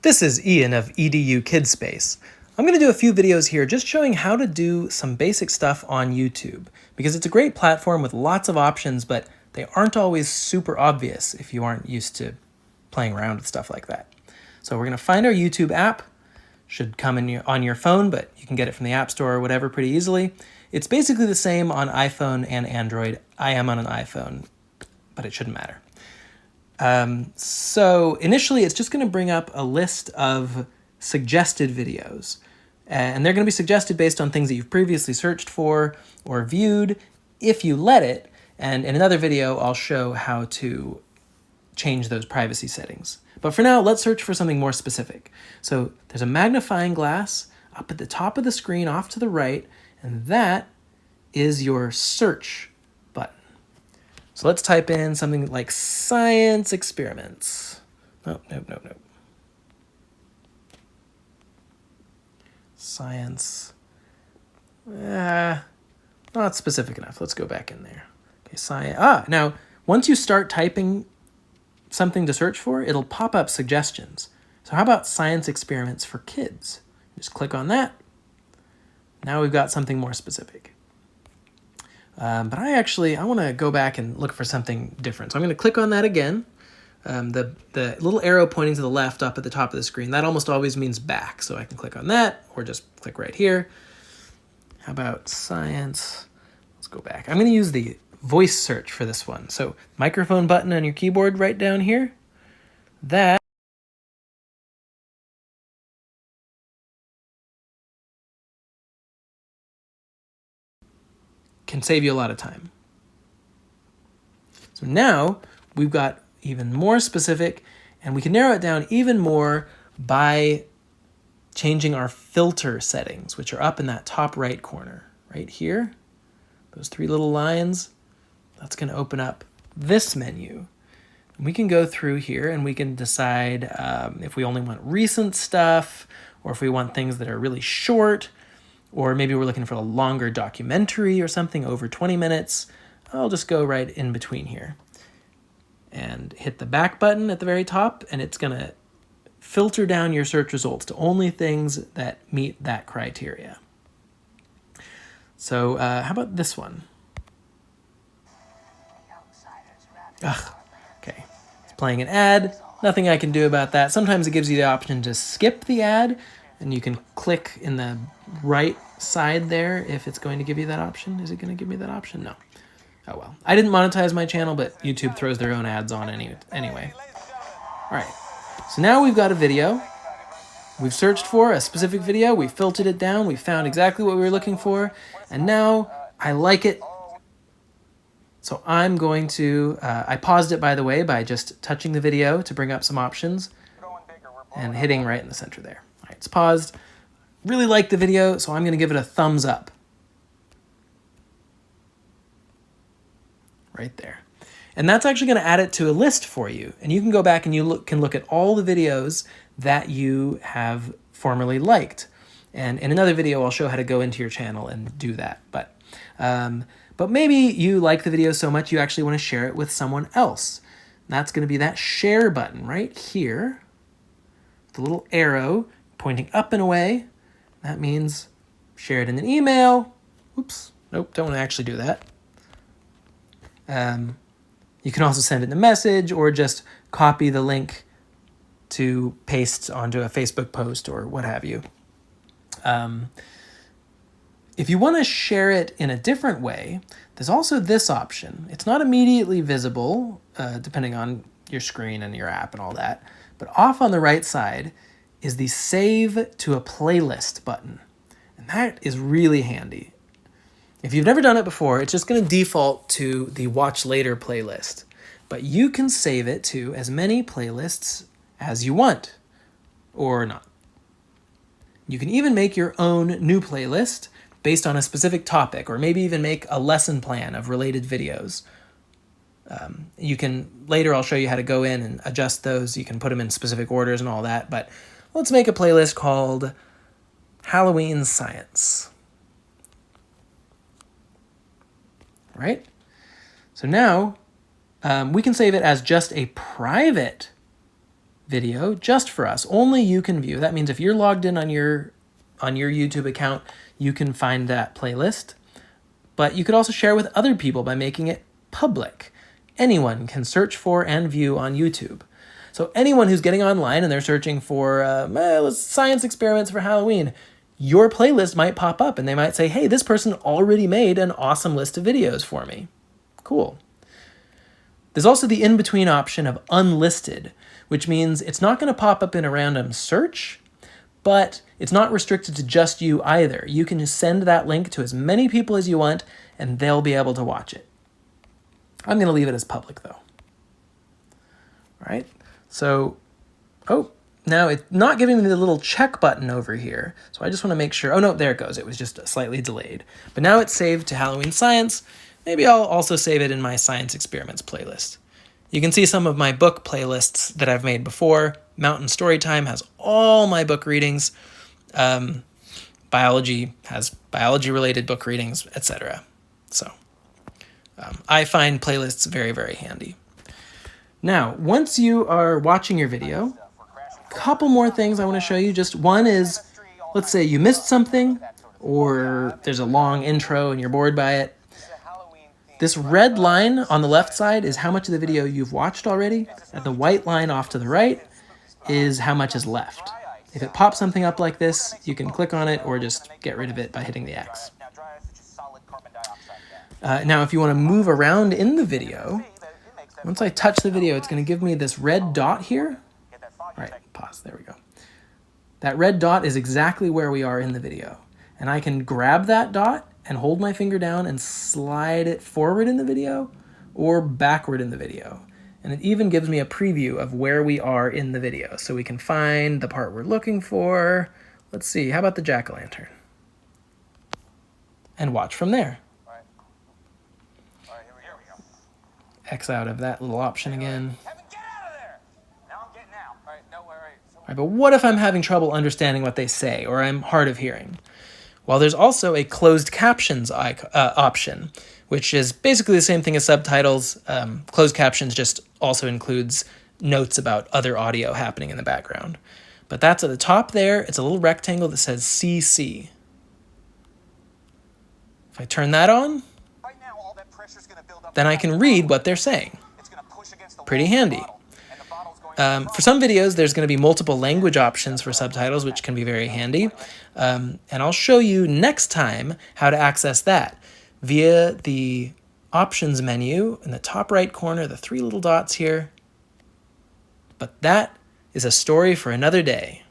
This is Ian of EDU KidSpace. I'm going to do a few videos here just showing how to do some basic stuff on YouTube, because it's a great platform with lots of options, but they aren't always super obvious if you aren't used to playing around with stuff like that. So we're going to find our YouTube app. Should come on your phone, but you can get it from the App Store or whatever pretty easily. It's basically the same on iPhone and Android. I am on an iPhone, but it shouldn't matter. So initially it's just going to bring up a list of suggested videos, and they're going to be suggested based on things that you've previously searched for or viewed if you let it. And in another video, I'll show how to change those privacy settings. But for now, let's search for something more specific. So there's a magnifying glass up at the top of the screen off to the right, and that is your search button. So let's type in something like science experiments. Oh, nope. Science. Not specific enough. Let's go back in there. Okay, science. Now, once you start typing something to search for, it'll pop up suggestions. So how about science experiments for kids? Just click on that. Now we've got something more specific. But I want to go back and look for something different. So I'm going to click on that again. The little arrow pointing to the left up at the top of the screen, that almost always means back. So I can click on that or just click right here. How about science? Let's go back. I'm going to use the voice search for this one. So microphone button on your keyboard right down here. That can save you a lot of time. So now we've got even more specific, and we can narrow it down even more by changing our filter settings, which are up in that top right corner, right here. Those three little lines, that's going to open up this menu. And we can go through here and we can decide if we only want recent stuff, or if we want things that are really short, or maybe we're looking for a longer documentary or something over 20 minutes. I'll just go right in between here and hit the back button at the very top, and it's going to filter down your search results to only things that meet that criteria. So how about this one? Okay. It's playing an ad. Nothing I can do about that. Sometimes it gives you the option to skip the ad, and you can click in the right side there if it's going to give you that option. Is it going to give me that option? No. Oh well. I didn't monetize my channel, but YouTube throws their own ads on anyway. All right. So now we've got a video. We've searched for a specific video. We filtered it down. We found exactly what we were looking for. And now I like it. So I'm going to, I paused it, by the way, by just touching the video to bring up some options and hitting right in the center there. All right, it's paused. Really like the video, so I'm going to give it a thumbs up. Right there. And that's actually going to add it to a list for you. And you can go back and you can look at all the videos that you have formerly liked. And in another video, I'll show how to go into your channel and do that. But maybe you like the video so much you actually want to share it with someone else. That's going to be that share button right here. The little arrow pointing up and away. That means share it in an email. Oops. Nope, don't want to actually do that. You can also send it in a message or just copy the link to paste onto a Facebook post or what have you. If you want to share it in a different way, there's also this option. It's not immediately visible, depending on your screen and your app and all that, but off on the right side is the Save to a Playlist button. And that is really handy. If you've never done it before, it's just going to default to the Watch Later playlist. But you can save it to as many playlists as you want, or not. You can even make your own new playlist based on a specific topic, or maybe even make a lesson plan of related videos. You can, later I'll show you how to go in and adjust those. You can put them in specific orders and all that, but let's make a playlist called Halloween Science. Right? So now we can save it as just a private video just for us. Only you can view. That means if you're logged in on your YouTube account, you can find that playlist. But you could also share with other people by making it public. Anyone can search for and view on YouTube. So anyone who's getting online and they're searching for science experiments for Halloween, your playlist might pop up and they might say, hey, this person already made an awesome list of videos for me. Cool. There's also the in-between option of unlisted, which means it's not going to pop up in a random search, but it's not restricted to just you either. You can just send that link to as many people as you want, and they'll be able to watch it. I'm going to leave it as public, though. All right, so, now it's not giving me the little check button over here, so I just want to make sure. Oh, no, there it goes. It was just slightly delayed. But now it's saved to Halloween Science. Maybe I'll also save it in my Science Experiments playlist. You can see some of my book playlists that I've made before. Mountain Storytime has all my book readings. Biology has biology-related book readings, etc. So I find playlists very, very handy. Now, once you are watching your video, a couple more things I want to show you. Just one is, let's say you missed something, or there's a long intro and you're bored by it. This red line on the left side is how much of the video you've watched already, and the white line off to the right is how much is left. If it pops something up like this, you can click on it or just get rid of it by hitting the X. Now, if you want to move around in the video, once I touch the video, it's going to give me this red dot here. All right, pause, there we go. That red dot is exactly where we are in the video. And I can grab that dot and hold my finger down and slide it forward in the video or backward in the video. And it even gives me a preview of where we are in the video. So we can find the part we're looking for. Let's see, how about the jack-o'-lantern? And watch from there. All right, here we go. X out of that little option again. Kevin, get out of there! Now I'm getting out. All right, no, all right. All right, but what if I'm having trouble understanding what they say, or I'm hard of hearing? Well, there's also a closed captions option, which is basically the same thing as subtitles. Closed captions just also includes notes about other audio happening in the background. But that's at the top there. It's a little rectangle that says CC. If I turn that on, then I can read what they're saying. Pretty handy. For some videos, there's going to be multiple language options for subtitles, which can be very handy. And I'll show you next time how to access that via the options menu in the top right corner, the three little dots here. But that is a story for another day.